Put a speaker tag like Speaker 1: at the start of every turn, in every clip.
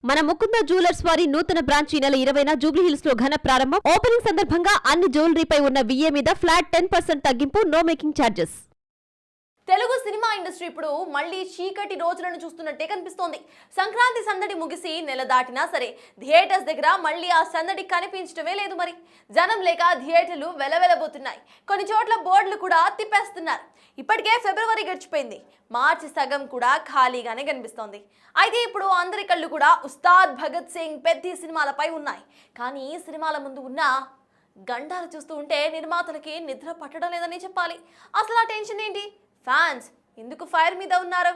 Speaker 1: మన ముకుంద జ్యువెలర్స్ వారి నూతన బ్రాంచ్ ఈ నెల 20న జూబ్లీ హిల్స్ లో ఘన ప్రారంభం. ఓపెనింగ్ సందర్భంగా అన్ని జ్యువెలరీపై ఉన్న VA మీద ఫ్లాట్ 10% తగ్గింపు, no making charges.
Speaker 2: Telugu cinema industry ఇప్పుడు మళ్ళీ చీకటి రోజులను చూస్తున్నట్టే కనిపిస్తోంది. సంక్రాంతి సందడి ముగిసి నెల దాటినా సరే థియేటర్స్ దగ్గర మళ్ళీ ఆ సందడి కనిపించడమే లేదు. మరి జనం లేక థియేటర్లు వెలవెలబోతున్నాయి. కొన్ని చోట్ల బోర్డులు కూడా తిప్పేస్తున్నారు. ఇప్పటికే ఫిబ్రవరి గడిచిపోయింది, మార్చి సగం కూడా ఖాళీగానే కనిపిస్తోంది. అయితే ఇప్పుడు అందరి కళ్ళు కూడా ఉస్తాద్ భగత్ సింగ్, పెద్ది సినిమాలపై ఉన్నాయి. కానీ ఈ సినిమాల ముందు ఉన్న గండాలు చూస్తూ ఉంటే నిర్మాతలకి నిద్ర పట్టడం లేదని చెప్పాలి. అసలు ఆ టెన్షన్ ఏంటి? ఫ్యాన్స్ ఎందుకు ఫైర్ మీద ఉన్నారు?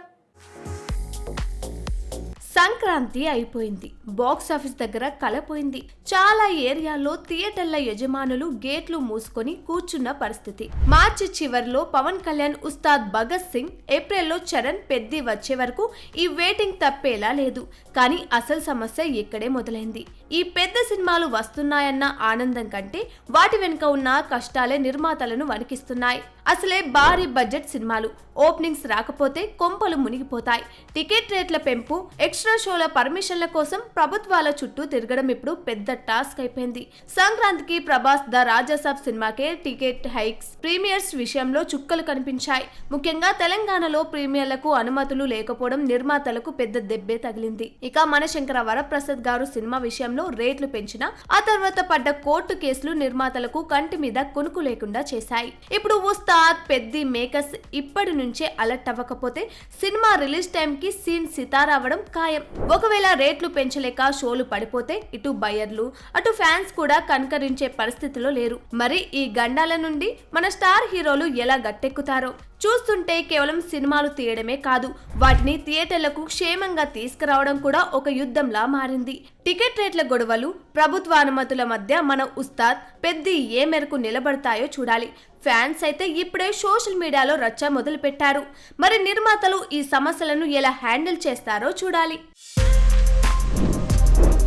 Speaker 3: సంక్రాంతి అయిపోయింది, బాక్స్ ఆఫీస్ దగ్గర కలపోయింది. చాలా ఏరియాల్లో థియేటర్ల యజమానులు గేట్లు మూసుకొని కూర్చున్న పరిస్థితి. మార్చి చివరిలో పవన్ కళ్యాణ్, ఉస్తాద్ భగత్ సింగ్, ఏప్రిల్లో చరణ్, పెద్ది వచ్చే వరకు ఈ వెయిటింగ్ తప్పేలా లేదు. కానీ అసలు సమస్య ఇక్కడే మొదలైంది. ఈ పెద్ద సినిమాలు వస్తున్నాయన్న ఆనందం కంటే వాటి వెనుక ఉన్న కష్టాలే నిర్మాతలను వణికిస్తున్నాయి. అసలే భారీ బడ్జెట్ సినిమాలు, ఓపెనింగ్స్ రాకపోతే కొంపలు మునిగిపోతాయి. టికెట్ రేట్ల పెంపు, ఎక్స్ట్రా షోల పర్మిషన్ల కోసం ప్రభుత్వాల చుట్టూ తిరగడం ఇప్పుడు పెద్ద టాస్క్ అయిపోయింది. సంక్రాంతికి ప్రభాస్ ద రాజాసాబ్ సినిమాకే టికెట్ హైక్స్, ప్రీమియర్స్ విషయంలో చుక్కలు కనిపించాయి. ముఖ్యంగా తెలంగాణలో ప్రీమియర్లకు అనుమతులు లేకపోవడం నిర్మాతలకు పెద్ద దెబ్బే తగిలింది. ఇక మనశంకర వరప్రసాద్ గారు సినిమా విషయంలో రేట్లు పెంచినా ఆ తర్వాత పడ్డ కోర్టు కేసులు నిర్మాతలకు కంటి మీద కొనుకు లేకుండా చేశాయి. ఇప్పుడు ఉస్తాద్, పెద్ది మేకర్స్ ఇప్పటి నుంచే అలర్ట్ అవ్వకపోతే సినిమా రిలీజ్ టైం కి సీన్ సితారా అవ్వడం ఖాయం. ఒకవేళ రేట్లు పెంచలేక షోలు పడిపోతే ఇటు బయర్లు అటు ఫ్యాన్స్ కూడా కనకరించే పరిస్థితిలో లేరు. మరి ఈ గండాల నుండి మన స్టార్ హీరోలు ఎలా గట్టెక్కుతారో చూస్తుంటే కేవలం సినిమాలు తీయడమే కాదు, వాటిని థియేటర్లకు క్షేమంగా తీసుకురావడం కూడా ఒక యుద్ధంలా మారింది. టికెట్ రేట్ల గొడవలు, ప్రభుత్వ అనుమతుల మధ్య మన ఉస్తాద్, పెద్ది ఏ మేరకు నిలబడతాయో చూడాలి. ఫ్యాన్స్ అయితే ఇప్పుడే సోషల్ మీడియాలో రచ్చ మొదలు పెట్టారు. మరి నిర్మాతలు ఈ సమస్యలను ఎలా హ్యాండిల్ చేస్తారో చూడాలి.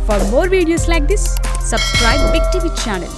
Speaker 4: For more videos like this, subscribe Big TV channel.